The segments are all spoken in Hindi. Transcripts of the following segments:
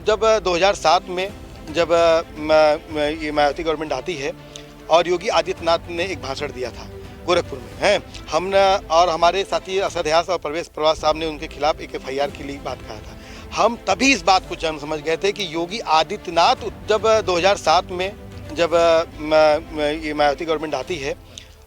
जब 2007 में जब ये मायावती गवर्नमेंट आती है और योगी आदित्यनाथ ने एक भाषण दिया था गोरखपुर में हैं, हमने और हमारे साथी असदयास और प्रवेश प्रवास साहब ने उनके खिलाफ एक FIR के लिए बात कहा था। हम तभी इस बात को जन्म समझ गए थे कि योगी आदित्यनाथ जब 2007 में जब ये मायावती गवर्नमेंट आती है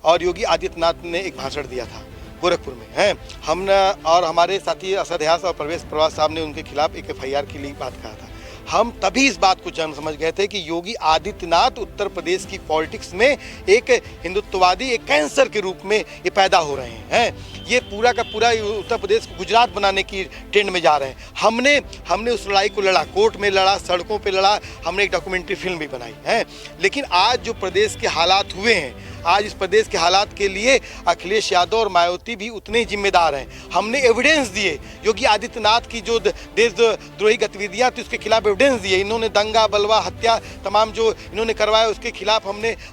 और योगी आदित्यनाथ ने एक भाषण दिया था गोरखपुर में हैं, हमने और हमारे साथी असदयास और प्रवेश प्रवास साहब ने उनके खिलाफ एक FIR के लिए बात कहा था। हम तभी इस बात को जन्म समझ गए थे कि योगी आदित्यनाथ उत्तर प्रदेश की पॉलिटिक्स में एक हिंदुत्ववादी एक कैंसर के रूप में ये पैदा हो रहे हैं। ये पूरा का पूरा उत्तर प्रदेश को गुजरात बनाने की ट्रेंड में जा रहे हैं। हमने उस लड़ाई को लड़ा, कोर्ट में लड़ा, सड़कों पे लड़ा, हमने एक डॉक्यूमेंट्री फिल्म भी बनाई है। लेकिन आज जो प्रदेश के हालात हुए हैं, आज इस प्रदेश के हालात के लिए अखिलेश यादव और मायावती भी उतने ही जिम्मेदार हैं। हमने एविडेंस दिए, योगी आदित्यनाथ की जो देशद्रोही गतिविधियां थी उसके खिलाफ एविडेंस दिए। इन्होंने दंगा बलवा हत्या तमाम जो इन्होंने करवाया उसके खिलाफ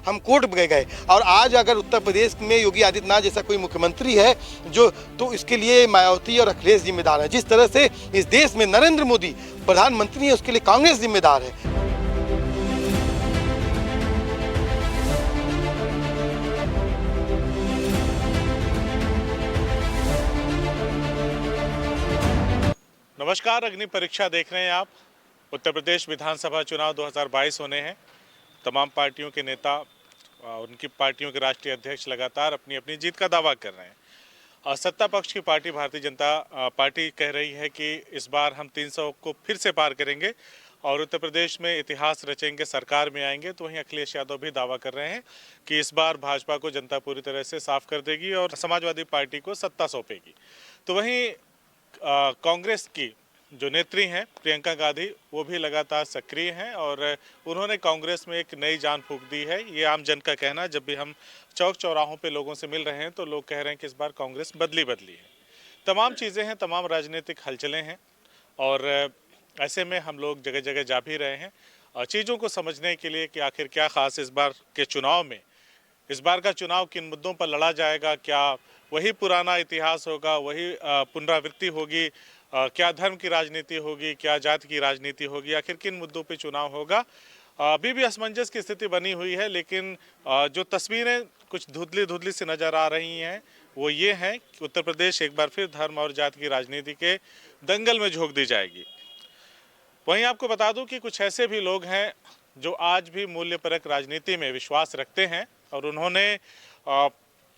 हम कोर्ट में गए। और आज अगर उत्तर प्रदेश में योगी आदित्यनाथ जैसा कोई मुख्यमंत्री है जो, तो इसके लिए मायावती और अखिलेश जिम्मेदार हैं। जिस तरह से इस देश में नरेंद्र मोदी प्रधानमंत्री है उसके लिए कांग्रेस जिम्मेदार है। नमस्कार, अग्नि परीक्षा देख रहे हैं आप। उत्तर प्रदेश विधानसभा चुनाव 2022 होने हैं। तमाम पार्टियों के नेता, उनकी पार्टियों के राष्ट्रीय अध्यक्ष लगातार अपनी अपनी जीत का दावा कर रहे हैं। सत्ता पक्ष की पार्टी भारतीय जनता पार्टी कह रही है कि इस बार हम 300 को फिर से पार करेंगे और उत्तर प्रदेश में इतिहास रचेंगे, सरकार में आएंगे। तो वहीं अखिलेश यादव भी दावा कर रहे हैं कि इस बार भाजपा को जनता पूरी तरह से साफ कर देगी और समाजवादी पार्टी को सत्ता सौंपेगी। तो वहीं कांग्रेस की जो नेत्री हैं प्रियंका गांधी, वो भी लगातार सक्रिय हैं और उन्होंने कांग्रेस में एक नई जान फूंक दी है। ये आम जन का कहना। जब भी हम चौक चौराहों पे लोगों से मिल रहे हैं तो लोग कह रहे हैं कि इस बार कांग्रेस बदली है। तमाम चीज़ें हैं, तमाम राजनीतिक हलचलें हैं और ऐसे में हम लोग जगह जगह जा भी रहे हैं चीज़ों को समझने के लिए कि आखिर क्या ख़ास इस बार के चुनाव में, इस बार का चुनाव किन मुद्दों पर लड़ा जाएगा। क्या वही पुराना इतिहास होगा, वही पुनरावृत्ति होगी, क्या धर्म की राजनीति होगी, क्या जाति की राजनीति होगी, आखिर किन मुद्दों पे चुनाव होगा। अभी भी असमंजस की स्थिति बनी हुई है। लेकिन जो तस्वीरें कुछ धुंधली धुंधली से नज़र आ रही हैं वो ये हैं कि उत्तर प्रदेश एक बार फिर धर्म और जाति की राजनीति के दंगल में झोंक दी जाएगी। वहीं आपको बता दूं कि कुछ ऐसे भी लोग हैं जो आज भी मूल्यपरक राजनीति में विश्वास रखते हैं और उन्होंने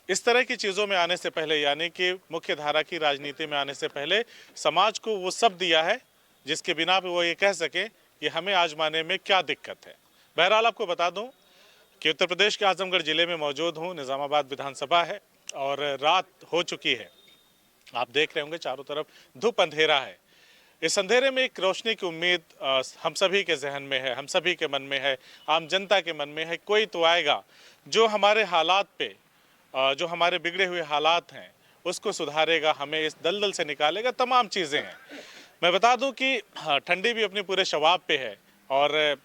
इस तरह की चीज़ों में आने से पहले, यानी कि मुख्य धारा की राजनीति में आने से पहले, समाज को वो सब दिया है जिसके बिना पे वो ये कह सके कि हमें आजमाने में क्या दिक्कत है। बहरहाल आपको बता दूं कि उत्तर प्रदेश के आजमगढ़ ज़िले में मौजूद हूं। निज़ामाबाद विधानसभा है और रात हो चुकी है। आप देख रहे होंगे चारों तरफ धूप अंधेरा है। इस अंधेरे में एक रोशनी की उम्मीद हम सभी के जहन में है, हम सभी के मन में है, आम जनता के मन में है। कोई तो आएगा जो हमारे हालात पे, जो हमारे बिगड़े हुए हालात हैं उसको सुधारेगा, हमें इस दलदल से निकालेगा। तमाम चीज़ें हैं। मैं बता दूं कि ठंडी भी अपने पूरे शवाब पे है और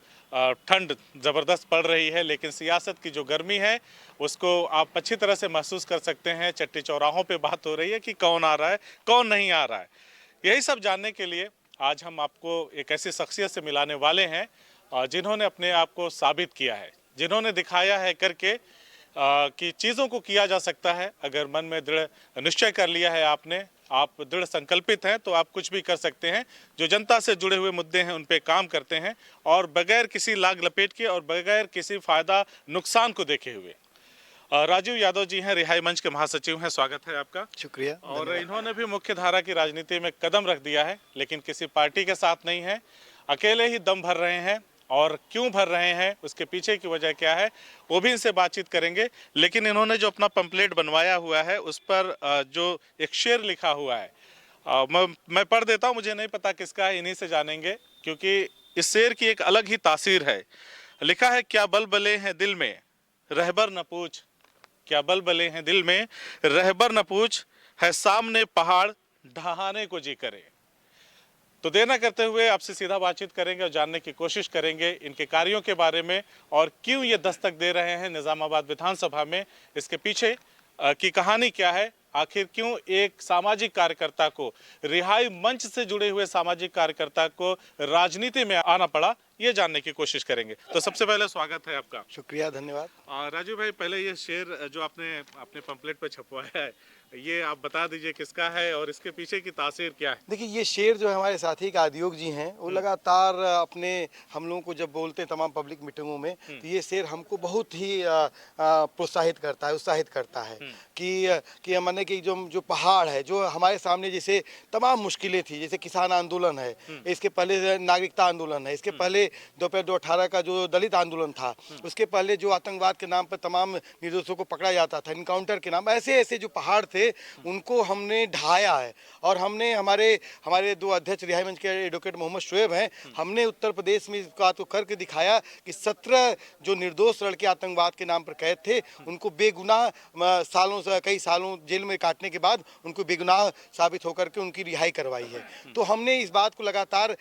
ठंड ज़बरदस्त पड़ रही है, लेकिन सियासत की जो गर्मी है उसको आप अच्छी तरह से महसूस कर सकते हैं। चट्टी चौराहों पे बात हो रही है कि कौन आ रहा है, कौन नहीं आ रहा है। यही सब जानने के लिए आज हम आपको एक ऐसी शख्सियत से मिलाने वाले हैं जिन्होंने अपने आप को साबित किया है, जिन्होंने दिखाया है करके कि चीज़ों को किया जा सकता है। अगर मन में दृढ़ निश्चय कर लिया है आपने, आप दृढ़ संकल्पित हैं, तो आप कुछ भी कर सकते हैं। जो जनता से जुड़े हुए मुद्दे हैं उन पे काम करते हैं और बगैर किसी लाग लपेट के और बगैर किसी फ़ायदा नुकसान को देखे हुए। राजीव यादव जी हैं, रिहाई मंच के महासचिव हैं। स्वागत है आपका। शुक्रिया। और इन्होंने भी मुख्य धारा की राजनीति में कदम रख दिया है, लेकिन किसी पार्टी के साथ नहीं है, अकेले ही दम भर रहे हैं। और क्यों भर रहे हैं, उसके पीछे की वजह क्या है, वो भी इनसे बातचीत करेंगे। लेकिन इन्होंने जो अपना पंपलेट बनवाया हुआ है उस पर जो एक शेर लिखा हुआ है, मैं पढ़ देता हूँ। मुझे नहीं पता किसका है, इन्हीं से जानेंगे, क्योंकि इस शेर की एक अलग ही तासीर है। लिखा है, क्या बलबले हैं दिल में रहबर न पूछ, क्या बलबले हैं दिल में रहबर न पूछ, है सामने पहाड़ ढहाने को जी करे। तो देर न करते हुए आपसे सीधा बातचीत करेंगे और जानने की कोशिश करेंगे इनके कार्यों के बारे में और क्यों ये दस्तक दे रहे हैं निज़ामाबाद विधानसभा में, इसके पीछे की कहानी क्या है, आखिर क्यों एक सामाजिक कार्यकर्ता को, रिहाई मंच से जुड़े हुए सामाजिक कार्यकर्ता को राजनीति में आना पड़ा, ये जानने की कोशिश करेंगे। तो सबसे पहले स्वागत है आपका। शुक्रिया, धन्यवाद। राजू भाई, पहले ये शेर जो आपने अपने पंपलेट पर छपवाया है, ये आप बता दीजिए किसका है और इसके पीछे की तासीर क्या है। देखिए, ये शेर जो है हमारे साथी का आदियोग जी हैं, वो लगातार अपने हम लोगों को जब बोलते हैं तमाम पब्लिक मीटिंगों में, तो ये शेर हमको बहुत ही प्रोत्साहित करता है, उत्साहित करता है कि माने कि जो पहाड़ है, जो हमारे सामने जैसे तमाम मुश्किलें थी, जैसे किसान आंदोलन है, इसके पहले नागरिकता आंदोलन है, इसके पहले दोपहर 2018 का जो दलित आंदोलन था, उसके पहले जो आतंकवाद के नाम पर तमाम निर्दोषों को पकड़ा जाता था, इनकाउंटर के नाम, ऐसे ऐसे जो पहाड़ थे उनको हमने ढाया है। और हमने हमारे दो अध्यक्ष रिहाई मंच के एडवोकेट मोहम्मद शोएब हैं, हमने उत्तर प्रदेश में इस बात को करके दिखाया कि 17 जो निर्दोष लड़के आतंकवाद के नाम पर कैद थे, उनको बेगुनाह कई सालों जेल में काटने के बाद उनको बेगुनाह साबित होकर के उनकी रिहाई करवाई है। तो हमने इस बात को लगातार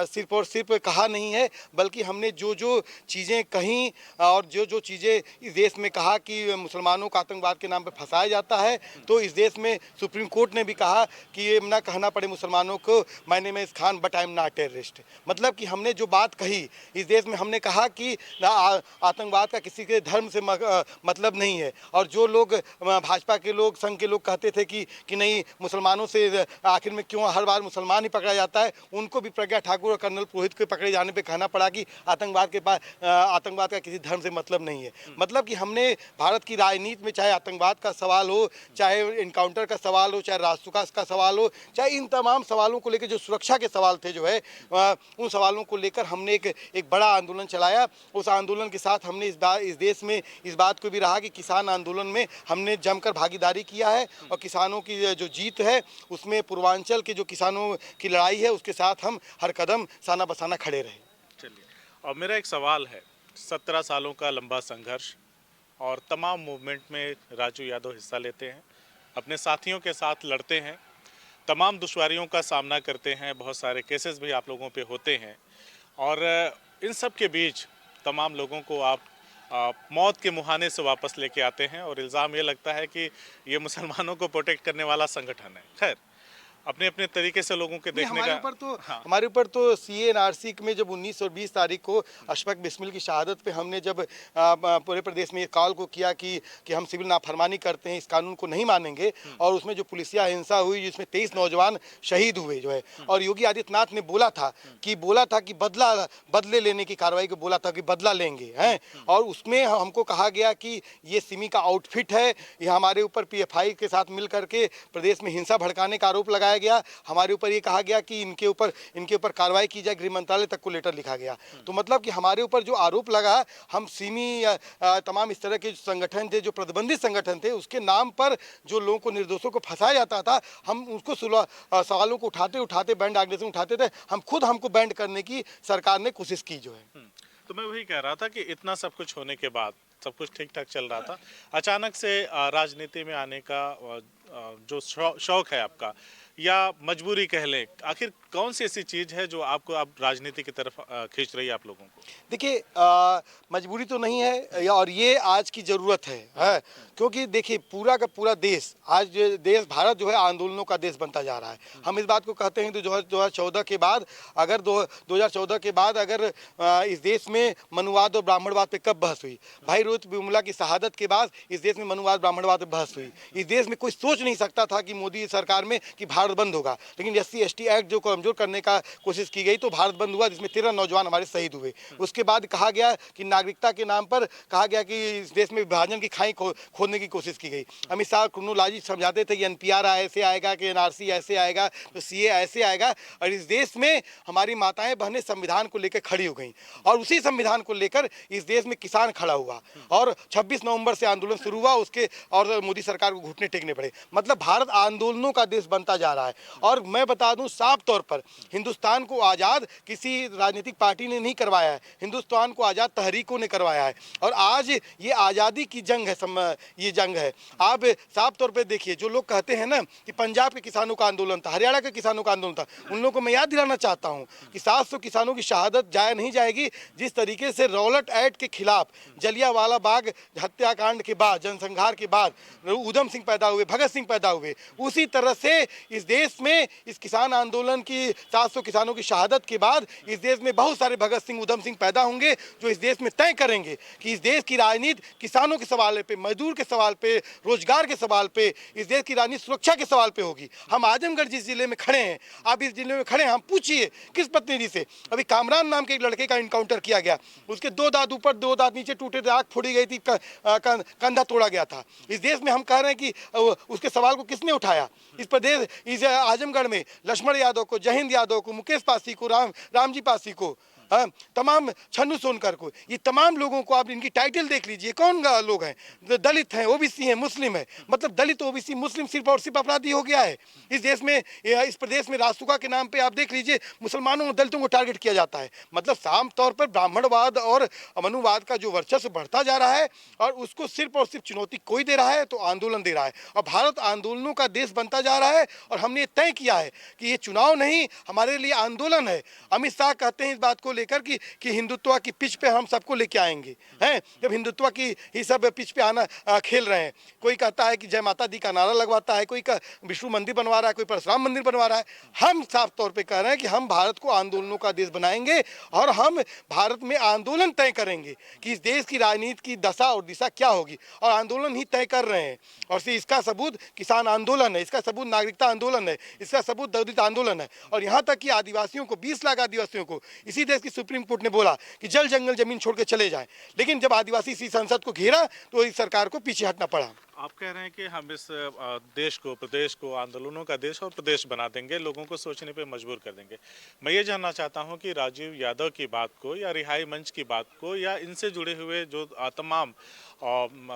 सिर्फ और सिर्फ कहा नहीं है, बल्कि हमने जो जो चीज़ें कहीं और जो जो चीज़ें इस देश में कहा कि मुसलमानों को आतंकवाद के नाम पर फंसाया जाता है, तो इस देश में सुप्रीम कोर्ट ने भी कहा कि ये ना कहना पड़े मुसलमानों को, my name is Khan but I am not terrorist. मतलब कि हमने जो बात कही इस देश में, हमने कहा कि आतंकवाद का किसी के धर्म से मतलब नहीं है। और जो लोग भाजपा के लोग, संघ के लोग कहते थे कि नहीं मुसलमानों से आखिर में क्यों हर बार मुसलमान ही पकड़ा जाता है, उनको भी प्रज्ञा ठाकुर और कर्नल पुरोहित के पकड़े जाने पे कहना पड़ा कि आतंकवाद का किसी धर्म से मतलब नहीं है। मतलब कि हमने भारत की राजनीति में चाहे आतंकवाद का सवाल हो, चाहे इनकाउंटर का सवाल हो, चाहे राष्ट्रविकास का सवाल हो, चाहे इन तमाम सवालों को लेकर जो सुरक्षा के सवाल थे जो है, उन सवालों को लेकर हमने एक बड़ा आंदोलन चलाया। उस आंदोलन के साथ हमने इस देश में इस बात को भी रहा कि किसान आंदोलन में हमने जमकर भागीदारी किया है और किसानों की जो जीत है उसमें पूर्वांचल के जो किसानों की लड़ाई है उसके साथ हम हर कदम साना बसाना खड़े रहे। चलिए, और मेरा एक सवाल है, 17 सालों का लंबा संघर्ष और तमाम मूवमेंट में राजू यादव हिस्सा लेते हैं, अपने साथियों के साथ लड़ते हैं, तमाम दुश्वारियों का सामना करते हैं, बहुत सारे केसेस भी आप लोगों पे होते हैं, और इन सब के बीच तमाम लोगों को आप मौत के मुहाने से वापस लेके आते हैं और इल्ज़ाम ये लगता है कि ये मुसलमानों को प्रोटेक्ट करने वाला संगठन है। खैर, अपने अपने तरीके से लोगों के देखने का हमारे ऊपर तो CANRC में जब 19 और 20 तारीख को अशफाक बिस्मिल की शहादत पे हमने जब पूरे प्रदेश में ये कॉल को किया कि हम सिविल नाफरमानी करते हैं, इस कानून को नहीं मानेंगे, और उसमें जो पुलिसिया हिंसा हुई जिसमें 23 नौजवान शहीद हुए जो है, और योगी आदित्यनाथ ने बोला था कि बदले लेने की कार्रवाई को बोला था कि बदला लेंगे हैं, और उसमें हमको कहा गया कि ये सिमी का आउटफिट है, ये हमारे ऊपर PFI के साथ मिल करके प्रदेश में हिंसा भड़काने का आरोप लगाया गया। हमारे ऊपर ये कहा गया कि इनके ऊपर कार्रवाई की जाए, गृह मंत्रालय तक को लेटर लिखा गया। तो मतलब कि हमारे ऊपर जो आरोप लगा, हम सिमी तमाम इस तरह के संगठन थे जो प्रतिबंधित संगठन थे, उसके नाम पर जो लोगों को निर्दोषों को फंसाया जाता था, हम उसको सवालों को उठाते बैंड आग्नेशन उठाते थे, हमको बैंड करने की सरकार ने कोशिश की जो है। तो मैं वही कह रहा था कि इतना सब कुछ होने के बाद, सब कुछ ठीक ठाक चल रहा था, अचानक से राजनीति में आने का जो शौक है आपका, या मजबूरी कह लें, आखिर कौन सी ऐसी चीज़ है जो आपको अब राजनीति की तरफ खींच रही है आप लोगों को? देखिए, मजबूरी तो नहीं है, और ये आज की ज़रूरत है, क्योंकि देखिए पूरा का पूरा देश, आज देश भारत जो है आंदोलनों का देश बनता जा रहा है। हम इस बात को कहते हैं कि 2014 के बाद अगर 2014 के बाद अगर इस देश में मनुवाद और ब्राह्मणवाद पे कब बहस हुई? भाई रोहित वेमुला की शहादत के बाद इस देश में मनुवाद ब्राह्मणवाद पे बहस हुई। इस देश में कोई सोच नहीं सकता था कि मोदी सरकार में कि भारत बंद होगा, लेकिन SC/ST एक्ट जो कमजोर करने का कोशिश की गई तो भारत बंद हुआ, जिसमें 13 नौजवान हमारे शहीद हुए। उसके बाद कहा गया कि नागरिकता के नाम पर कहा गया कि इस देश में विभाजन की खाई खोदने की कोशिश की गई। अमित शाह क्रोनोलॉजी समझाते थे कि NPR ऐसे आएगा, कि NRC ऐसे आएगा, तो CA ऐसे आएगा, और इस देश में हमारी माताएं बहनें संविधान को लेकर खड़ी हो गई, और उसी संविधान को लेकर इस देश में किसान खड़ा हुआ, और 26 नवंबर से आंदोलन शुरू हुआ, उसके और मोदी सरकार को घुटने टेकने पड़े। मतलब भारत आंदोलनों का देश बनता जा जा रहा है। और मैं बता दूं साफ तौर पर, हिंदुस्तान को आज़ाद किसी राजनीतिक पार्टी ने नहीं करवाया है, हिंदुस्तान को आज़ाद तहरीकों ने करवाया है। और आज ये आज़ादी की जंग है, ये जंग है। आप साफ तौर पे देखिए, जो लोग कहते हैं ना कि पंजाब के किसानों का आंदोलन था, हरियाणा के किसानों का आंदोलन था, उन लोगों को मैं याद दिलाना चाहता हूं कि 700 किसानों की शहादत जाया नहीं जाएगी। जिस तरीके से रौलट एक्ट के खिलाफ जलियांवाला बाग हत्याकांड के बाद, जनसंहार के बाद उधम सिंह पैदा हुए, भगत सिंह पैदा हुए, उसी तरह से इस देश में इस किसान आंदोलन की 700 किसानों की शहादत के बाद इस देश में बहुत सारे भगत सिंह, उधम सिंह पैदा होंगे, जो इस देश में तय करेंगे कि इस देश की राजनीति किसानों के सवाल पे, मजदूर के सवाल पे, रोजगार के सवाल पे, इस देश की राजनीति सुरक्षा के सवाल पे होगी। हम आजमगढ़ जिस जिले में खड़े हैं, आप इस जिले में खड़े हैं, हम पूछिए किस प्रतिनिधि से, अभी कामरान नाम के एक लड़के का इनकाउंटर किया गया, उसके 2 दांत ऊपर 2 दांत नीचे टूटे थे, आँख फोड़ी गई थी, कंधा तोड़ा गया था। इस देश में हम कह रहे हैं कि उसके सवाल को किसने उठाया? इस प्रदेश, इस आजमगढ़ में लक्ष्मण यादव को, जयहिंद यादव को, मुकेश पासी को, रामजी पासी को, तमाम छन्नू सोनकर को, ये तमाम लोगों को आप इनकी टाइटल देख लीजिए, कौन लोग हैं? दलित हैं, ओबीसी हैं, मुस्लिम है। मतलब दलित, ओबीसी, मुस्लिम सिर्फ और सिर्फ अपराधी हो गया है इस देश में। इस प्रदेश में रासुका के नाम पे आप देख लीजिए, मुसलमानों और दलितों को टारगेट किया जाता है। मतलब साफ तौर पर ब्राह्मणवाद और मनुवाद का जो वर्चस्व बढ़ता जा रहा है, और उसको सिर्फ और सिर्फ चुनौती कोई दे रहा है तो आंदोलन दे रहा है। और भारत आंदोलनों का देश बनता जा रहा है, और हमने तय किया है कि ये चुनाव नहीं, हमारे लिए आंदोलन है। अमित शाह कहते हैं इस बात को लेकर कि हिंदुत्व की पिच पे हम सबको लेके आएंगे, हैं? जब हिंदुत्व की ही सब पिच पे आना खेल रहे हैं, कोई कहता है कि जय माता दी का नारा लगवाता है, कोई विष्णु मंदिर बनवा रहा है, कोई परशुराम मंदिर बनवा रहा है। हम साफ तौर पे कह रहे हैं कि हम भारत को आंदोलनों का देश बनाएंगे, और हम भारत में आंदोलन तय करेंगे कि इस देश की राजनीति की दशा और दिशा क्या होगी, और आंदोलन ही तय कर रहे हैं। और इसका सबूत किसान आंदोलन है, इसका सबूत नागरिकता आंदोलन है, इसका सबूत दलित आंदोलन है। और यहाँ तक कि आदिवासियों को, 20 लाख आदिवासियों को इसी देश की सुप्रीम कोर्ट ने बोला कि जल जंगल जमीन छोड़ के चले जाएं, लेकिन जब आदिवासी इसी संसद को घेरा तो इस सरकार को पीछे हटना पड़ा। आप कह रहे हैं कि हम इस देश को, प्रदेश को आंदोलनों का देश और प्रदेश बना देंगे, लोगों को सोचने पे मजबूर कर देंगे। मैं ये जानना चाहता हूं कि राजीव यादव की बात को, या रिहाई मंच की बात को, या इनसे जुड़े हुए जो तमाम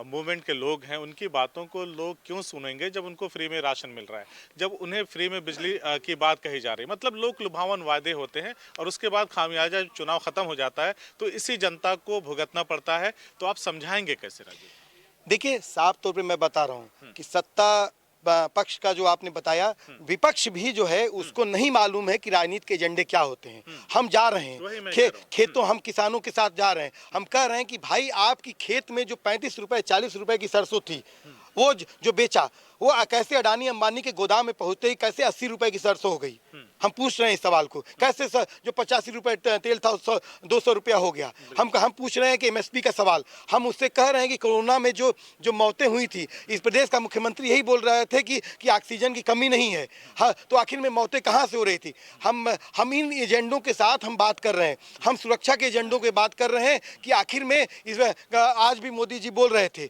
मूवमेंट के लोग हैं, उनकी बातों को लोग क्यों सुनेंगे जब उनको फ्री में राशन मिल रहा है, जब उन्हें फ्री में बिजली की बात कही जा रही है? मतलब लोग लुभावन वादे होते हैं, और उसके बाद खामियाजा चुनाव खत्म हो जाता है तो इसी जनता को भुगतना पड़ता है। तो आप समझाएंगे कैसे राजीव? देखिए, साफ तौर पे मैं बता रहा हूँ कि सत्ता पक्ष का जो आपने बताया, विपक्ष भी जो है उसको नहीं मालूम है कि राजनीति के एजेंडे क्या होते हैं। हम जा रहे हैं खेतों, हम किसानों के साथ जा रहे हैं, हम कह रहे हैं कि भाई आपकी खेत में जो 35 रुपए 40 रुपए की सरसों थी, वो जो बेचा, वो कैसे अडानी अंबानी के गोदाम में पहुंचते ही कैसे 80 रुपए की सरसों हो गई? हम पूछ रहे हैं इस सवाल को। कैसे जो 85 रुपए तेल था 200 रुपया हो गया? हम पूछ रहे हैं कि एमएसपी का सवाल। हम उससे कह रहे हैं कि कोरोना में जो मौतें हुई थी, इस प्रदेश का मुख्यमंत्री यही बोल रहे थे कि ऑक्सीजन की कमी नहीं है। हाँ, तो आखिर में मौतें कहाँ से हो रही थी? हम इन एजेंडों के साथ हम बात कर रहे हैं, हम सुरक्षा के एजेंडों की बात कर रहे हैं कि आखिर में आज भी मोदी जी बोल रहे थे,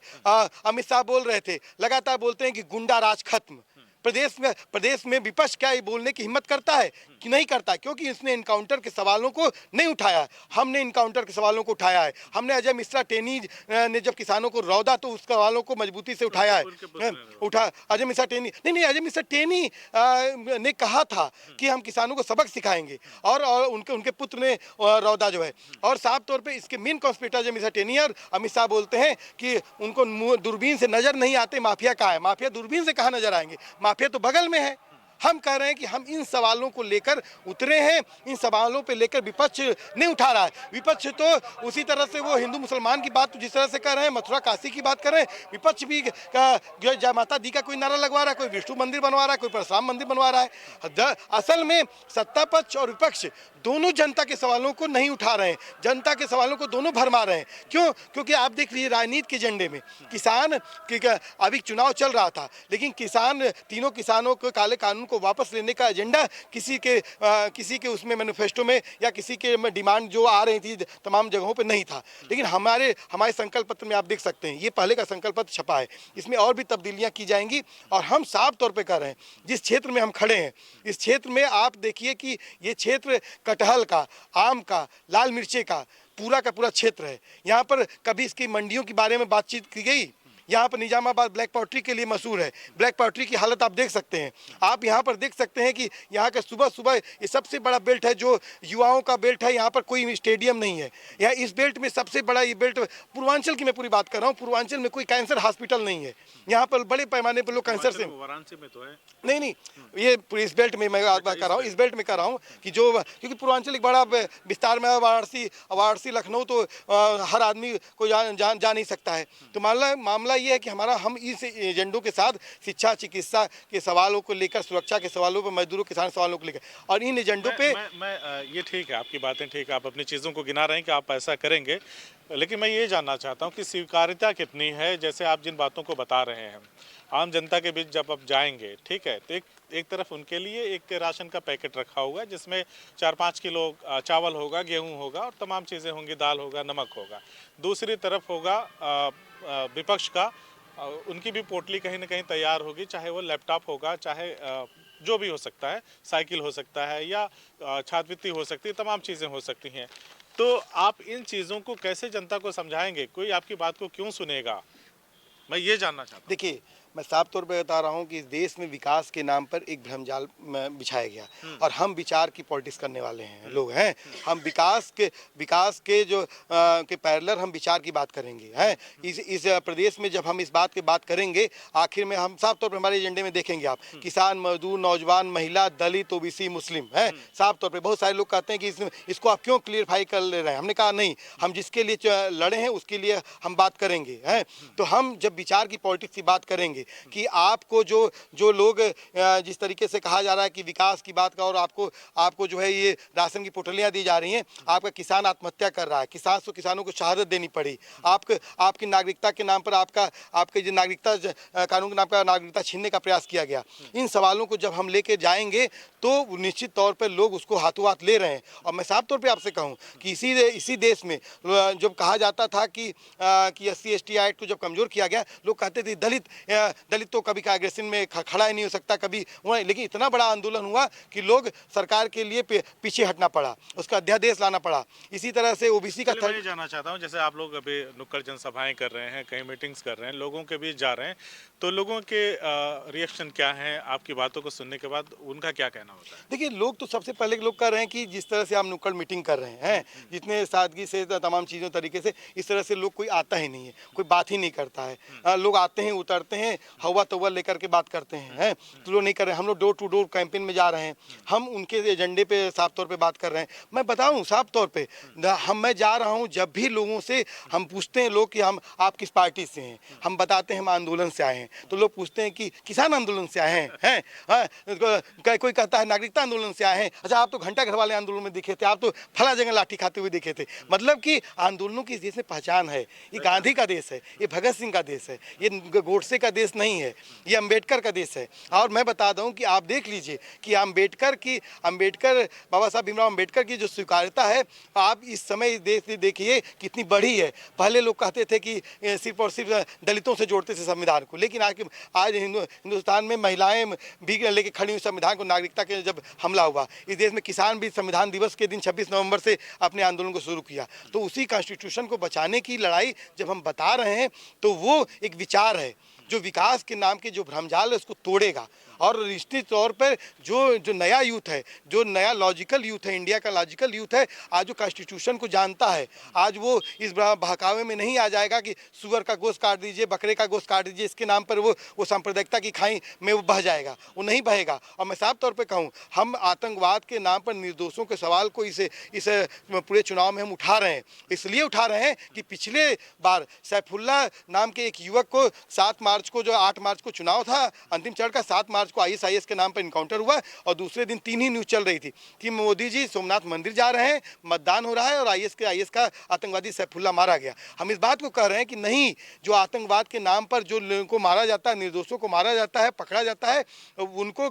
अमित शाह बोल रहे थे, लगातार बोलते हैं कि गुंडा राज खत्म। प्रदेश में विपक्ष क्या ये बोलने की हिम्मत करता है कि नहीं करता? क्योंकि इसने इनकाउंटर के सवालों को नहीं उठाया। हमने इनकाउंटर के सवालों को उठाया है। हमने अजय मिश्रा टेनी ने जब किसानों को रौदा तो उस सवालों को मजबूती से उठाया है। अजय मिश्रा टेनी नहीं, अजय मिश्रा टेनी ने कहा था कि हम किसानों को सबक सिखाएंगे, और उनके पुत्र ने रौदा जो है। और साफ तौर पर इसके मेन कॉन्स्पिरेटर अजय मिश्रा टेनी और अमित शाह बोलते हैं कि उनको दूरबीन से नजर नहीं आते माफिया कहाँ है। माफिया दूरबीन से कहाँ नजर आएंगे? माफिया तो बगल में है। हम कह रहे हैं कि हम इन सवालों को लेकर उतरे हैं, इन सवालों पे लेकर विपक्ष नहीं उठा रहा है। विपक्ष तो उसी तरह से वो हिंदू मुसलमान की बात जिस तरह से कर रहे हैं, मथुरा काशी की बात कर रहे हैं, विपक्ष भी जो जय माता दी का कोई नारा लगवा रहा है, कोई विष्णु मंदिर बनवा रहा है, कोई परशुराम मंदिर बनवा रहा है। असल में सत्ता पक्ष और विपक्ष दोनों जनता के सवालों को नहीं उठा रहे हैं, जनता के सवालों को दोनों भरमा रहे हैं। क्यों? क्योंकि आप देख लीजिए राजनीति के एजेंडे में किसान, अभी चुनाव चल रहा था, लेकिन किसान, तीनों किसानों को काले कानून को वापस लेने का एजेंडा किसी के उसमें मैनिफेस्टो में या किसी के डिमांड जो आ रही थी तमाम जगहों पे नहीं था। लेकिन हमारे संकल्प पत्र में आप देख सकते हैं, ये पहले का संकल्प पत्र छपा है, इसमें और भी तब्दीलियां की जाएंगी। और हम साफ तौर पे कर रहे हैं, जिस क्षेत्र में हम खड़े हैं, इस क्षेत्र में आप देखिए कि ये क्षेत्र कटहल का, आम का, लाल मिर्चे का पूरा क्षेत्र है। यहाँ पर कभी इसकी मंडियों के बारे में बातचीत की गई, यहाँ पर निजामाबाद ब्लैक पॉटरी के लिए मशहूर है। ब्लैक पॉटरी की हालत आप देख सकते हैं। आप यहाँ पर देख सकते हैं कि यहाँ का सुबह सुबह ये सबसे बड़ा बेल्ट है जो युवाओं का बेल्ट है। यहाँ पर कोई स्टेडियम नहीं है। यहाँ इस बेल्ट में सबसे बड़ा ये बेल्ट पूर्वांचल की मैं पूरी बात कर रहा हूँ। पूर्वांचल में कोई कैंसर हॉस्पिटल नहीं है। यहाँ पर बड़े पैमाने पर लोग कैंसर से, वाराणसी में तो है। नहीं ये इस बेल्ट में मैं बात कर रहा हूँ, इस बेल्ट में कर रहा हूँ कि जो, क्योंकि पूर्वांचल एक बड़ा विस्तार में है। वाराणसी लखनऊ तो हर आदमी को जा नहीं सकता है। तो मामला ये है कि हम इस एजेंडों के साथ शिक्षा, चिकित्सा के सवालों को लेकर, सुरक्षा के सवालों पर, मजदूरों, किसान सवालों को लेकर, और इन एजेंडों पे ये ठीक है, आपकी बातें ठीक है, आप अपनी चीज़ों को गिना रहे हैं कि आप ऐसा करेंगे, लेकिन मैं ये जानना चाहता हूँ कि स्वीकार्यता कितनी है। जैसे आप जिन बातों को बता रहे हैं, आम जनता के बीच जब आप जाएंगे, ठीक है, तो एक तरफ उनके लिए एक राशन का पैकेट रखा होगा जिसमें 4-5 किलो चावल होगा, गेहूं होगा और तमाम चीज़ें होंगी, दाल होगा, नमक होगा। दूसरी तरफ होगा विपक्ष का, उनकी भी पोटली कहीं ना कहीं तैयार होगी, चाहे वो लैपटॉप होगा, चाहे जो भी हो सकता है, साइकिल हो सकता है या छात्रवृत्ति हो सकती है, तमाम चीज़ें हो सकती हैं। तो आप इन चीज़ों को कैसे जनता को समझाएंगे? कोई आपकी बात को क्यों सुनेगा? मैं ये जानना चाहता हूँ। देखिए, मैं साफ तौर पे बता रहा हूँ कि इस देश में विकास के नाम पर एक भ्रमजाल बिछाया गया और हम विचार की पॉलिटिक्स करने वाले हैं लोग हैं। हम विकास के जो के पैरेलल हम विचार की बात करेंगे हैं। इस प्रदेश में जब हम इस बात की बात करेंगे, आखिर में हम साफ तौर पर हमारे एजेंडे में देखेंगे आप किसान, मजदूर, नौजवान, महिला, दलित, ओबीसी, मुस्लिम है। साफ तौर पर बहुत सारे लोग कहते हैं कि इसको आप क्यों क्लियरफाई कर ले रहे हैं। हमने कहा नहीं, हम जिसके लिए लड़े हैं उसके लिए हम बात करेंगे हैं। तो हम जब विचार की पॉलिटिक्स की बात करेंगे कि आपको जो लोग जिस तरीके से कहा जा रहा है कि विकास की बात का, और आपको जो है ये राशन की पोटलियां दी जा रही हैं, आपका किसान आत्महत्या कर रहा है, किसानों को शहादत देनी पड़ी, आपकी नागरिकता के नाम पर आपके जो नागरिकता कानून के नाम पर नागरिकता छीनने का प्रयास किया गया। इन सवालों को जब हम लेके जाएंगे तो निश्चित तौर पर लोग उसको हाथों हाथ ले रहे हैं। और मैं साफ तौर पर आपसे कहूँ कि इसी देश में जब कहा जाता था कि SC/ST एक्ट को जब कमजोर किया गया, लोग कहते थे दलित तो कभी एग्रेशन में खड़ा ही नहीं हो सकता कभी, लेकिन इतना बड़ा आंदोलन हुआ कि लोग सरकार के लिए पीछे हटना पड़ा, उसका अध्यादेश लाना पड़ा। इसी तरह से ओबीसी का मैं ये जानना चाहता हूँ, जैसे आप लोग अभी नुक्कड़ जनसभाएं कर रहे हैं, कहीं मीटिंग्स कर रहे हैं, लोगों के बीच जा रहे हैं, तो लोगों के रिएक्शन क्या है आपकी बातों को सुनने के बाद? उनका क्या कहना होता है? देखिए, लोग तो सबसे पहले लोग कह रहे हैं कि जिस तरह से आप नुक्कड़ मीटिंग कर रहे हैं, जितने सादगी से, तमाम चीज़ों तरीके से, इस तरह से लोग कोई आता ही नहीं है, कोई बात ही नहीं करता है। लोग आते हैं, उतरते हैं, हवा तवा लेकर के बात करते हैं, तो लोग नहीं कर रहे हैं। हम लोग डोर टू डोर कैंपेन में जा रहे हैं, हम उनके एजेंडे पे साफ तौर पे बात कर रहे हैं। मैं बताऊं साफ तौर पे, मैं जा रहा हूं, जब भी लोगों से हम पूछते हैं लोग कि आप किस पार्टी से हैं, हम बताते हैं हम आंदोलन से आए हैं, तो लोग पूछते हैं कि किसान आंदोलन से आए हैं, कोई कहता है नागरिकता आंदोलन से आए हैं। अच्छा, आप तो घंटा घर वाले आंदोलन में दिखे थे, आप तो फला जगह लाठी खाते हुए दिखे थे। मतलब कि आंदोलनों की इस देश में पहचान है। ये गांधी का देश है, ये भगत सिंह का देश है, ये गोडसे का देश नहीं है, ये अंबेडकर का देश है। और मैं बता दूं कि आप देख लीजिए कि अंबेडकर बाबा साहब भीमराव अंबेडकर की जो स्वीकार्यता है, आप इस समय देश देखिए कितनी बढ़ी है। पहले लोग कहते थे कि सिर्फ और सिर्फ दलितों से जोड़ते थे संविधान को, लेकिन आज हिंदुस्तान में महिलाएं भी लेके खड़ी हुई संविधान को। नागरिकता के जब हमला हुआ इस देश में, किसान भी संविधान दिवस के दिन 26 नवंबर से अपने आंदोलन को शुरू किया। तो उसी कॉन्स्टिट्यूशन को बचाने की लड़ाई जब हम बता रहे हैं, तो वो एक विचार है जो विकास के नाम के जो भ्रमजाल है उसको तोड़ेगा। और निश्चित तौर पर जो नया यूथ है, जो नया लॉजिकल यूथ है, इंडिया का लॉजिकल यूथ है, आज जो कॉन्स्टिट्यूशन को जानता है, आज वो इस बहकावे में नहीं आ जाएगा कि सुअर का गोश्त काट दीजिए, बकरे का गोश्त काट दीजिए, इसके नाम पर वो सांप्रदायिकता की खाई में वो बह जाएगा, वो नहीं बहेगा। और मैं साफ तौर पर कहूँ, हम आतंकवाद के नाम पर निर्दोषों के सवाल को इस पूरे चुनाव में हम उठा रहे हैं। इसलिए उठा रहे हैं कि पिछले बार सैफुल्ला नाम के एक युवक को 8 मार्च को चुनाव था, अंतिम चरण का 7 मार्च को ISIS के नाम पर इनकाउंटर हुआ, और दूसरे दिन 3 ही न्यूज चल रही थी कि मोदी जी सोमनाथ मंदिर जा रहे हैं, मतदान हो रहा है, और IS का आतंकवादी सैफुल्ला मारा गया। हम इस बात को कह रहे हैं कि नहीं, जो आतंकवाद के नाम पर जो लोगों को मारा जाता है, निर्दोषों को मारा जाता है, पकड़ा जाता है, उनको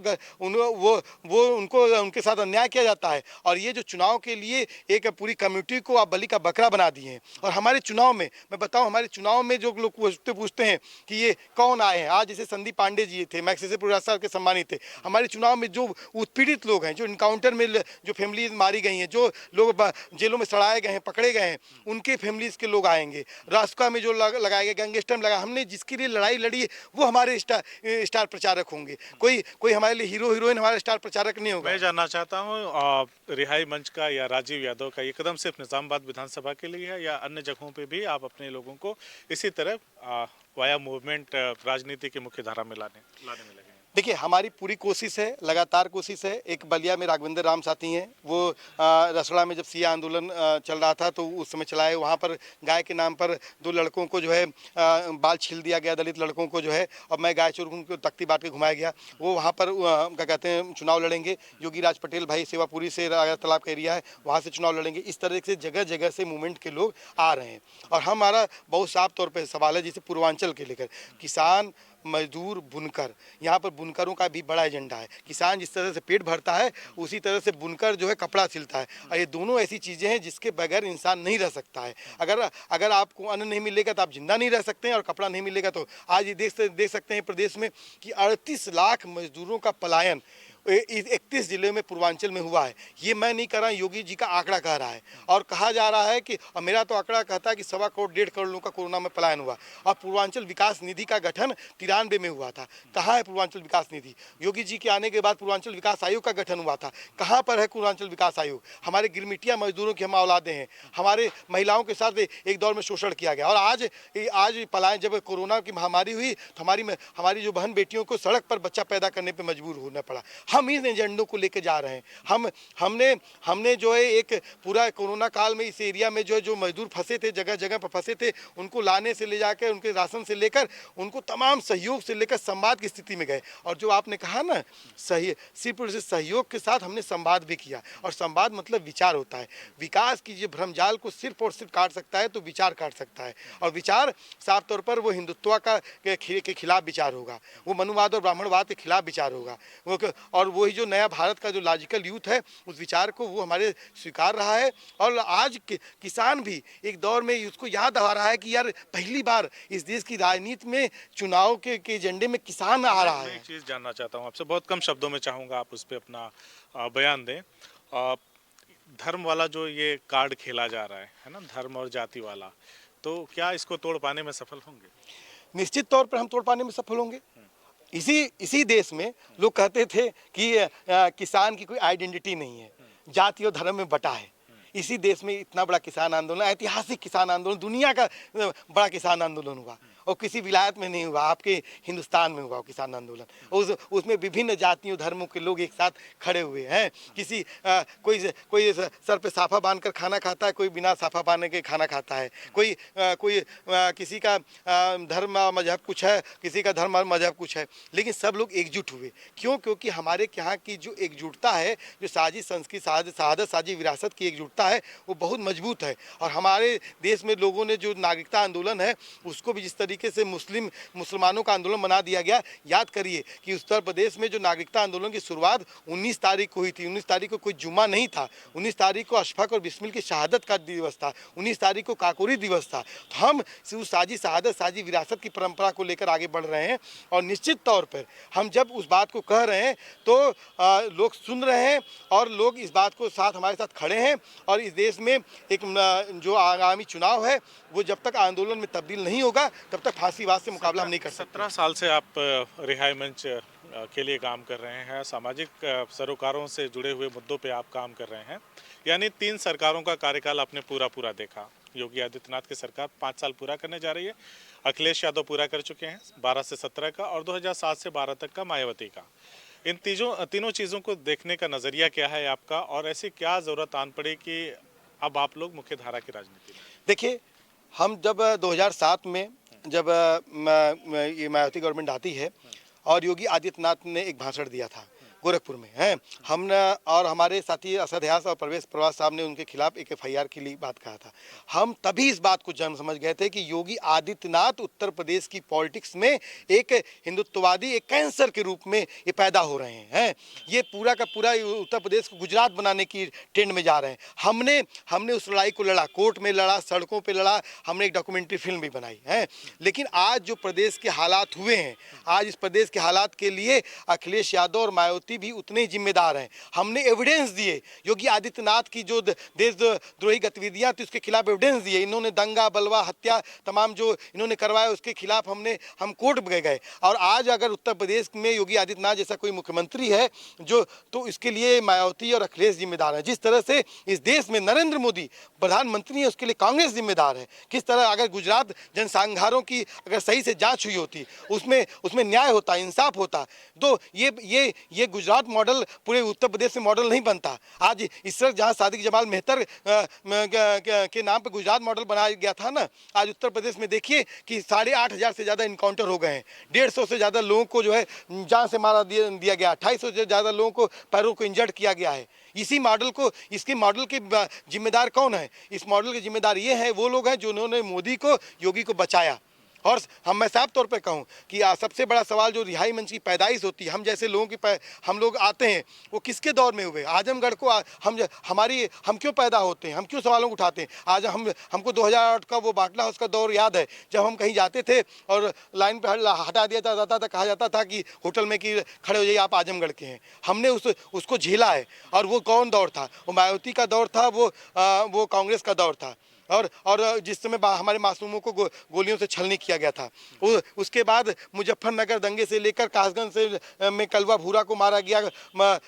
उनके साथ अन्याय किया जाता है। और ये जो चुनाव के लिए एक पूरी कम्युनिटी को आप बलि का बकरा बना दिए हैं। और हमारे चुनाव में मैं बताऊं, हमारे चुनाव में जो लोग पूछते हैं कि ये कौन आए हैं, आज जैसे संदीप पांडे जी थे, मैक्सिसे के सम्मानित थे। हमारे चुनाव में जो उत्पीड़ित लोग हैं, जो इनकाउंटर में जो फैमिलीज मारी गई हैं, जो लोग जेलों में सड़ाए गए हैं, पकड़े गए हैं, उनके फैमिलीज के लोग आएंगे। रास्ता में जो लगाए गए गैंगस्टर लगा, हमने जिसके लिए लड़ाई लड़ी है वो हमारे स्टार प्रचारक होंगे। कोई हमारे लिए हीरो हीरोइन हमारे स्टार प्रचारक नहीं होगा। मैं जानना चाहता हूँ रिहाई मंच का या राजीव यादव का ये कदम सिर्फ निजामाबाद विधानसभा के लिए है या अन्य जगहों पे भी आप अपने लोगों को इसी तरह वाया मूवमेंट राजनीति की मुख्य धारा में लाने में लगे हैं? देखिए, हमारी पूरी कोशिश है, लगातार कोशिश है। एक बलिया में राघवेंद्र राम साथी हैं, वो रसड़ा में जब सिया आंदोलन चल रहा था तो उस समय चलाए। वहाँ पर गाय के नाम पर 2 लड़कों को जो है बाल छील दिया गया, दलित लड़कों को जो है, और मैं गाय चोर उनको तख्ती बांट के घुमाया गया। वो वहाँ पर क्या कहते हैं चुनाव लड़ेंगे। योगी राज पटेल भाई सेवापुरी से तालाब का एरिया है, वहाँ से चुनाव लड़ेंगे। इस तरह से जगह जगह से मूवमेंट के लोग आ रहे हैं। और हमारा बहुत साफ तौर पर सवाल है, जैसे पूर्वांचल के लेकर किसान, मजदूर, बुनकर, यहाँ पर बुनकरों का भी बड़ा एजेंडा है। किसान जिस तरह से पेट भरता है उसी तरह से बुनकर जो है कपड़ा सिलता है, और ये दोनों ऐसी चीज़ें हैं जिसके बगैर इंसान नहीं रह सकता है। अगर आपको अन्न नहीं मिलेगा तो आप जिंदा नहीं रह सकते हैं, और कपड़ा नहीं मिलेगा तो आज ये देख सकते हैं प्रदेश में कि 38 लाख मजदूरों का पलायन 31 जिले में पूर्वांचल में हुआ है। ये मैं नहीं कर रहा, योगी जी का आंकड़ा कह रहा है। और कहा जा रहा है कि, और मेरा तो आंकड़ा कहता है कि 1.25 करोड़ 1.5 करोड़ लोगों का कोरोना में पलायन हुआ। और पूर्वांचल विकास निधि का गठन 93 में हुआ था। कहाँ है पूर्वांचल विकास निधि? योगी जी के आने के बाद पूर्वांचल विकास आयोग का गठन हुआ था। कहाँ पर है पूर्वांचल विकास आयोग? हमारे गिरमिटिया मजदूरों की हम औलादे हैं। हमारे महिलाओं के साथ एक दौर में शोषण किया गया, और आज पलायन, जब कोरोना की महामारी हुई तो हमारी जो बहन बेटियों को सड़क पर बच्चा पैदा करने पर मजबूर होना पड़ा। हम इन एजेंडों को लेकर जा रहे हैं। हमने जो है एक पूरा कोरोना काल में इस एरिया में जो मजदूर फंसे थे, जगह जगह पर फंसे थे, उनको लाने से ले जाकर, उनके राशन से लेकर, उनको तमाम सहयोग से लेकर संवाद की स्थिति में गए। और जो आपने कहा ना, सिर्फ सहयोग के साथ हमने संवाद भी किया। और संवाद मतलब विचार होता है। विकास की जो भ्रमजाल को सिर्फ और सिर्फ काट सकता है तो विचार काट सकता है। और विचार साफ तौर पर वो हिंदुत्व के खिलाफ विचार होगा, वो मनुवाद और ब्राह्मणवाद के खिलाफ विचार होगा। और वही जो नया भारत का जो लॉजिकल यूथ है, उस विचार को वो हमारे स्वीकार रहा है। और आज किसान भी एक दौर में उसको याद आ रहा है कि यार पहली बार इस देश की राजनीति में चुनाव के एजेंडे में किसान आ रहा है। एक चीज़ जानना चाहता हूँ आपसे, बहुत कम शब्दों में चाहूँगा आप उस पर अपना बयान दें। धर्म वाला जो ये कार्ड खेला जा रहा है ना, धर्म और जाति वाला, तो क्या इसको तोड़ पाने में सफल होंगे? निश्चित तौर पर हम तोड़ पाने में सफल होंगे। इसी देश में लोग कहते थे कि किसान की कोई आइडेंटिटी नहीं है, जाति और धर्म में बटा है। इसी देश में इतना बड़ा किसान आंदोलन, ऐतिहासिक किसान आंदोलन, दुनिया का बड़ा किसान आंदोलन हुआ, और किसी विलायत में नहीं हुआ, आपके हिंदुस्तान में हुआ किसान आंदोलन। उसमें विभिन्न जातियों धर्मों के लोग एक साथ खड़े हुए हैं। कोई सर पे साफा बांधकर खाना खाता है, कोई बिना साफा बांधे के खाना खाता है। किसी का धर्म मजहब कुछ है, किसी का धर्म मजहब कुछ है, लेकिन सब लोग एकजुट हुए। क्यों? क्योंकि हमारे यहाँ की जो एकजुटता है, जो साझी संस्कृति, शहादत, साझी विरासत की एकजुटता है, वो बहुत मजबूत है। और हमारे देश में लोगों ने जो नागरिकता आंदोलन है, उसको भी जिस तरीके से मुसलमानों का आंदोलन बना दिया गया। याद करिए कि उत्तर प्रदेश में जो नागरिकता आंदोलन की शुरुआत 19 तारीख को हुई थी। 19 तारीख को कोई जुम्मा नहीं था। 19 तारीख को अशफाक और बिस्मिल की शहादत का दिवस था। 19 तारीख को काकोरी दिवस था। तो हम साझी शहादत, साझी विरासत की परंपरा को लेकर आगे बढ़ रहे हैं। और निश्चित तौर पर हम जब उस बात को कह रहे हैं तो लोग सुन रहे हैं, और लोग इस बात को साथ हमारे साथ खड़े हैं। और इस देश में एक जो आगामी चुनाव है, वो जब तक आंदोलन में तब्दील नहीं होगा तब तक फांसीवाद से मुकाबला हम नहीं कर सकते। 17 साल से आप रिहाई मंच के लिए काम कर रहे हैं, सामाजिक सरोकारों से जुड़े हुए मुद्दों पे आप काम कर रहे हैं, यानी 3 सरकारों का कार्यकाल आपने पूरा देखा। योगी आदित्यनाथ की सरकार 5 साल पूरा करने जा रही है, अखिलेश यादव पूरा कर चुके हैं 12 से 17 का, और 2007 से 12 तक का मायावती का। इन तीनों चीज़ों को देखने का नज़रिया क्या है आपका, और ऐसी क्या ज़रूरत आन पड़ी कि अब आप लोग मुख्य धारा की राजनीति में? देखिए, हम जब 2007 में जब ये मायावती गवर्नमेंट आती है, और योगी आदित्यनाथ ने एक भाषण दिया था, गोरखपुर में हैं। हम और हमारे साथी असदयास और प्रवेश प्रवास साहब ने उनके खिलाफ एक FIR के लिए बात कहा था। हम तभी इस बात को जन्म समझ गए थे कि योगी आदित्यनाथ उत्तर प्रदेश की पॉलिटिक्स में एक हिंदुत्ववादी, एक कैंसर के रूप में ये पैदा हो रहे हैं। ये पूरा का पूरा उत्तर प्रदेश को गुजरात बनाने की ट्रेंड में जा रहे हैं। हमने उस लड़ाई को लड़ा, कोर्ट में लड़ा, सड़कों पे लड़ा, हमने एक डॉक्यूमेंट्री फिल्म भी बनाई है। लेकिन आज जो प्रदेश के हालात हुए हैं, आज इस प्रदेश के हालात के लिए अखिलेश यादव और मायावती भी उतने ही जिम्मेदार हैं। हमने एविडेंस दिए, योगी आदित्यनाथ की जो देशद्रोही गतिविधियां थी उसके खिलाफ एविडेंस दिए। इन्होंने दंगा, बलवा, हत्या तमाम जो इन्होंने करवाया उसके खिलाफ हम कोर्ट में गए। और आज अगर उत्तर प्रदेश में योगी आदित्यनाथ जैसा कोई मुख्यमंत्री है जो, तो इसके लिए मायावती और अखिलेश जिम्मेदार हैं। जिस तरह से इस देश में नरेंद्र मोदी प्रधानमंत्री है, उसके लिए कांग्रेस जिम्मेदार है। किस तरह अगर गुजरात जनसंहारों की अगर सही से जांच हुई होती, उसमें न्याय होता, इंसाफ होता, तो ये गुजरात मॉडल पूरे उत्तर प्रदेश में मॉडल नहीं बनता। आज इस तरह जहां सादिक जमाल मेहतर के नाम पर गुजरात मॉडल बनाया गया था ना, आज उत्तर प्रदेश में देखिए कि 8,500 से ज़्यादा इनकाउंटर हो गए हैं। 150 से ज़्यादा लोगों को जो है जान से मारा दिया गया। 250 से ज़्यादा लोगों को पैरों को इंजर्ड किया गया है। इसी मॉडल को, इसके मॉडल के जिम्मेदार कौन है? इस मॉडल के जिम्मेदार ये है, वो लोग हैं जिन्होंने मोदी को, योगी को बचाया। और मैं साफ तौर पे कहूँ कि सबसे बड़ा सवाल जो रिहाई मंच की पैदाइश होती है, हम जैसे लोगों की हम लोग आते हैं, वो किसके दौर में हुए? आजमगढ़ को हम क्यों पैदा होते हैं, हम क्यों सवालों को उठाते हैं? आज हमको 2008 का वो बाटला हाउस का दौर याद है, जब हम कहीं जाते थे और लाइन पर हटा दिया जाता था, कहा जाता था कि होटल में कि खड़े हो जाइए, आप आजमगढ़ के हैं। हमने उसको झेला है। और वो कौन दौर था? वो मायावती का दौर था, वो कांग्रेस का दौर था। और जिस समय हमारे मासूमों को गोलियों से छलनी किया गया था, उसके बाद मुजफ्फरनगर दंगे से लेकर कासगंज से में कलवा भूरा को मारा गया,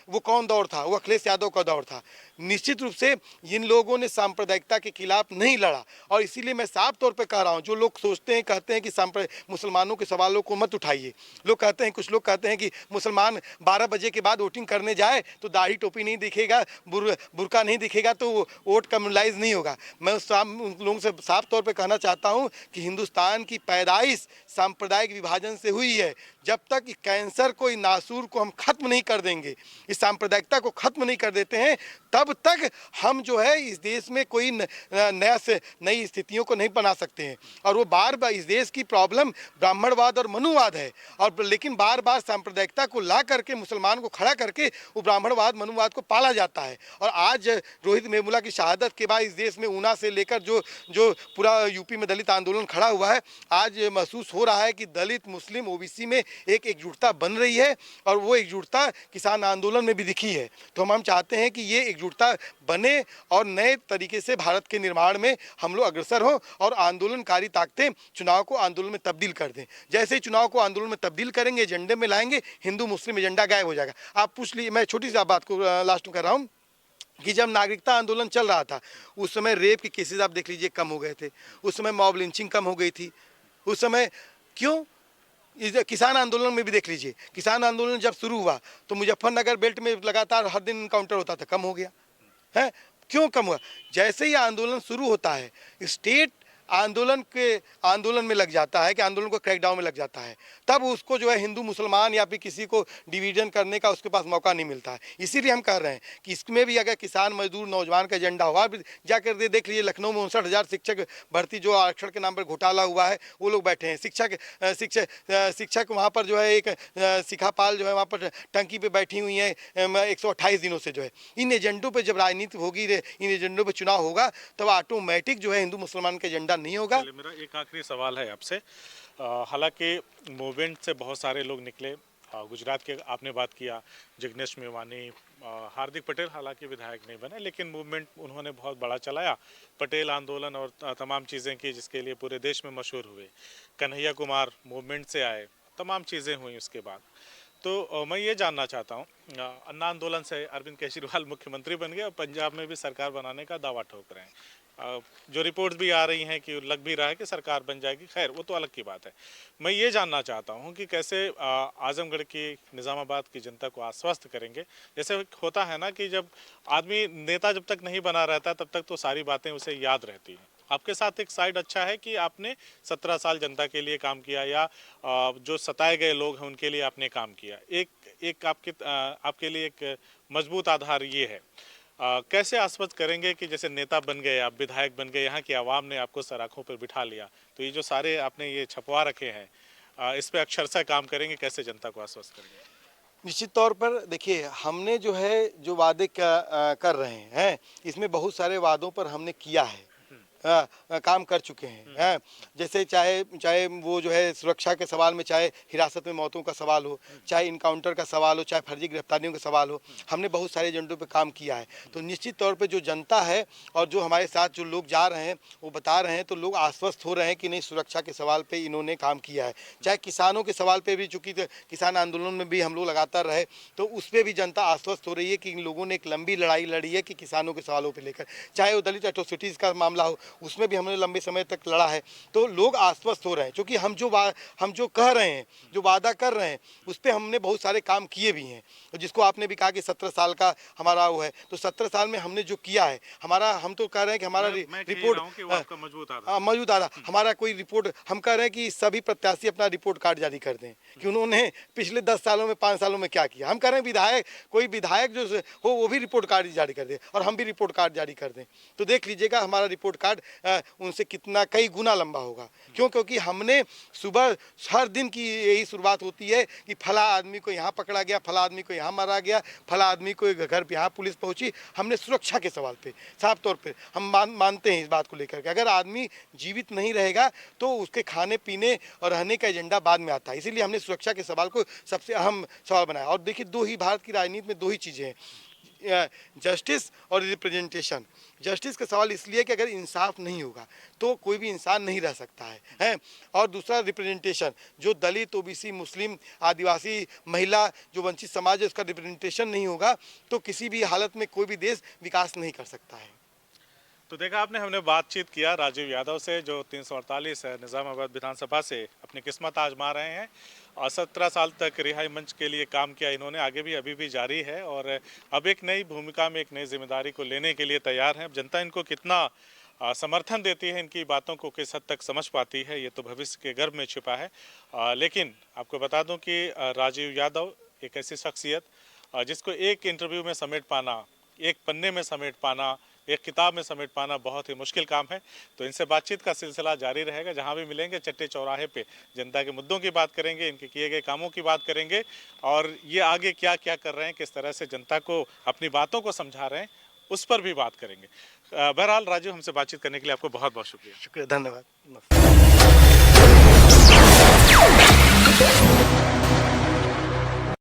वो कौन दौर था? वो अखिलेश यादव का दौर था। निश्चित रूप से इन लोगों ने सांप्रदायिकता के खिलाफ नहीं लड़ा। और इसीलिए मैं साफ तौर पे कह रहा हूँ, जो लोग सोचते हैं, कहते हैं कि मुसलमानों के सवालों को मत उठाइए। लोग कहते हैं, कुछ लोग कहते हैं कि मुसलमान 12 बजे के बाद वोटिंग करने जाए तो दाढ़ी टोपी नहीं दिखेगा, बुर्का नहीं दिखेगा, तो वोट कम्युनलाइज नहीं होगा। मैं उन लोगों से साफ तौर पे कहना चाहता हूं कि हिंदुस्तान की पैदाइश सांप्रदायिक विभाजन से हुई है। जब तक इस कैंसर को, इस नासूर को हम खत्म नहीं कर देंगे, इस सांप्रदायिकता को खत्म नहीं कर देते हैं, तब तक हम जो है इस देश में कोई नई स्थितियों को नहीं बना सकते हैं। और वो बार बार इस देश की प्रॉब्लम ब्राह्मणवाद और मनुवाद है, और लेकिन बार बार सांप्रदायिकता को ला करके, मुसलमान को खड़ा करके वो ब्राह्मणवाद, मनुवाद को पाला जाता है। और आज रोहित वेमुला की शहादत के बाद इस देश में ऊना से लेकर जो पूरा यूपी में दलित आंदोलन खड़ा हुआ है, आज महसूस हो रहा है कि दलित, मुस्लिम, OBC में एक एकजुटता बन रही है। और वो एकजुटता किसान आंदोलन में भी दिखी है। तो हम चाहते हैं कि ये एकजुटता बने और नए तरीके से भारत के निर्माण में हम लोग अग्रसर हों, और आंदोलनकारी ताकतें चुनाव को आंदोलन में तब्दील कर दें। जैसे ही चुनाव को आंदोलन में तब्दील करेंगे, एजेंडे में लाएंगे, हिंदू मुस्लिम एजेंडा गायब हो जाएगा। आप पूछ लीजिए, मैं छोटी सी बात को लास्ट में कर रहा हूँ कि जब नागरिकता आंदोलन चल रहा था, उस समय रेप के केसेस आप देख लीजिए कम हो गए थे, उस समय मॉब लिंचिंग कम हो गई थी, उस समय क्यों? किसान आंदोलन में भी देख लीजिए, किसान आंदोलन जब शुरू हुआ तो मुजफ्फरनगर बेल्ट में लगातार हर दिन इनकाउंटर होता था, कम हो गया है। क्यों कम हुआ? जैसे ही आंदोलन शुरू होता है, स्टेट आंदोलन में लग जाता है, कि आंदोलन को क्रैकडाउन में लग जाता है, तब उसको जो है हिंदू मुसलमान या फिर किसी को डिवीजन करने का उसके पास मौका नहीं मिलता है। इसीलिए हम कह रहे हैं कि इसमें भी अगर किसान, मजदूर, नौजवान का एजेंडा हुआ, जाकर देख लीजिए लखनऊ में 59,000 शिक्षक भर्ती जो आरक्षण के नाम पर घोटाला हुआ है, वो लोग बैठे हैं। शिक्षक वहाँ पर जो है, एक शिखापाल जो है वहाँ पर टंकी पे बैठी हुई हैं 128 दिनों से। जो है इन एजेंडों पर जब राजनीति होगी, इन एजेंडों पर चुनाव होगा, तब ऑटोमेटिक जो है हिंदू मुसलमान का एजेंडा नहीं होगा। मेरा एक आखिरी सवाल है आपसे। हालांकि मूवमेंट से बहुत सारे लोग निकले, गुजरात के आपने बात किया, जिग्नेश मेवानी, हार्दिक पटेल हालांकि विधायक नहीं बने, लेकिन मूवमेंट उन्होंने बहुत बड़ा चलाया, पटेल आंदोलन और तमाम चीज़ें की जिसके लिए पूरे देश में मशहूर हुए। कन्हैया कुमार मूवमेंट से आए, तमाम चीज़ें हुई उसके बाद। तो मैं ये जानना चाहता हूँ, अन्ना आंदोलन से अरविंद केजरीवाल मुख्यमंत्री बन गए और पंजाब में भी सरकार बनाने का दावा ठोक रहे हैं। जो रिपोर्ट्स भी आ रही हैं कि लग भी रहा है कि सरकार बन जाएगी, खैर वो तो अलग की बात है। मैं ये जानना चाहता हूँ कि कैसे आजमगढ़ की, निज़ामाबाद की जनता को आश्वस्त करेंगे। जैसे होता है ना कि जब आदमी नेता जब तक नहीं बना रहता तब तक तो सारी बातें उसे याद रहती हैं, आपके साथ एक साइड अच्छा है कि आपने 17 साल जनता के लिए काम किया, या जो सताए गए लोग हैं उनके लिए आपने काम किया। एक आपके लिए एक मजबूत आधार ये है। कैसे आश्वस्त करेंगे कि जैसे नेता बन गए, आप विधायक बन गए, यहाँ की आवाम ने आपको सराखों पर बिठा लिया, तो ये जो सारे आपने ये छपवा रखे हैं, इस पे अक्षरशः काम करेंगे, कैसे जनता को आश्वस्त करेंगे? निश्चित तौर पर देखिए, हमने जो है जो वादे कर रहे हैं, इसमें बहुत सारे वादों पर हमने किया है, काम कर चुके हैं। जैसे चाहे चाहे वो जो है सुरक्षा के सवाल में, चाहे हिरासत में मौतों का सवाल हो, चाहे इनकाउंटर का सवाल हो, चाहे फर्जी गिरफ्तारियों का सवाल हो, हमने बहुत सारे एजेंडों पे काम किया है। तो निश्चित तौर पे जो जनता है और जो हमारे साथ जो लोग जा रहे हैं वो बता रहे हैं, तो लोग आश्वस्त हो रहे हैं कि नहीं, सुरक्षा के सवाल पे इन्होंने काम किया है। चाहे किसानों के सवाल पे भी, चूँकि किसान आंदोलन में भी हम लोग लगातार रहे, तो उस पर भी जनता आश्वस्त हो रही है कि इन लोगों ने एक लंबी लड़ाई लड़ी है कि किसानों के सवालों पर लेकर, चाहे वो दलित एट्रोसिटीज़ का मामला हो, उसमें भी हमने लंबे समय तक लड़ा है। तो लोग आश्वस्त हो रहे हैं, क्योंकि हम जो कह रहे हैं, जो वादा कर रहे हैं, उस पर हमने बहुत सारे काम किए भी हैं। तो जिसको आपने भी कहा कि 17 साल का हमारा वो है, तो 17 साल में हमने जो किया है, हमारा, हम तो कह रहे हैं कि हमारा रिपोर्ट मौजूद आ रहा, हमारा कोई रिपोर्ट, हम कह रहे हैं कि सभी प्रत्याशी अपना रिपोर्ट कार्ड जारी कर दें कि उन्होंने पिछले 10 सालों में, 5 सालों में क्या किया। हम कह रहे हैं कोई विधायक जो हो वो भी रिपोर्ट कार्ड जारी कर दे, और हम भी रिपोर्ट कार्ड जारी कर दें, तो देख लीजिएगा हमारा रिपोर्ट कार्ड उनसे कितना, कई गुना लंबा होगा। क्योंकि हमने सुबह हर दिन की यही शुरुआत होती है कि फला आदमी को यहाँ पकड़ा गया, फला आदमी को यहाँ मारा गया, फला आदमी को घर पे यहाँ पुलिस पहुंची। हमने सुरक्षा के सवाल पे साफ तौर पे हम मानते हैं इस बात को लेकर के, अगर आदमी जीवित नहीं रहेगा तो उसके खाने पीने और रहने का एजेंडा बाद में आता है। इसीलिए हमने सुरक्षा के सवाल को सबसे अहम सवाल बनाया। और देखिए, दो ही, भारत की राजनीति में दो ही चीज़ें हैं, जस्टिस और रिप्रेजेंटेशन। जस्टिस का सवाल इसलिए कि अगर इंसाफ नहीं होगा तो कोई भी इंसान नहीं रह सकता है। और दूसरा रिप्रेजेंटेशन, जो दलित, ओबीसी, मुस्लिम, आदिवासी, महिला, जो वंचित समाज है, उसका रिप्रेजेंटेशन नहीं होगा तो किसी भी हालत में कोई भी देश विकास नहीं कर सकता है। तो देखा आपने, हमने बातचीत किया राजीव यादव से, जो 348 निज़ामाबाद विधानसभा से अपनी किस्मत आजमा रहे हैं, और 17 साल तक रिहाई मंच के लिए काम किया इन्होंने, आगे भी अभी भी जारी है, और अब एक नई भूमिका में, एक नई जिम्मेदारी को लेने के लिए तैयार हैं। अब जनता इनको कितना समर्थन देती है, इनकी बातों को किस हद तक समझ पाती है, ये तो भविष्य के गर्भ में छिपा है। लेकिन आपको बता दूं कि राजीव यादव एक ऐसी शख्सियत जिसको एक इंटरव्यू में समेट पाना, एक पन्ने में समेट पाना, एक किताब में समेट पाना बहुत ही मुश्किल काम है। तो इनसे बातचीत का सिलसिला जारी रहेगा, जहां भी मिलेंगे चट्टे चौराहे पे जनता के मुद्दों की बात करेंगे, इनके किए गए कामों की बात करेंगे, और ये आगे क्या क्या कर रहे हैं, किस तरह से जनता को अपनी बातों को समझा रहे हैं, उस पर भी बात करेंगे। बहरहाल राजीव, हमसे बातचीत करने के लिए आपको बहुत बहुत शुक्रिया। शुक्रिया, धन्यवाद।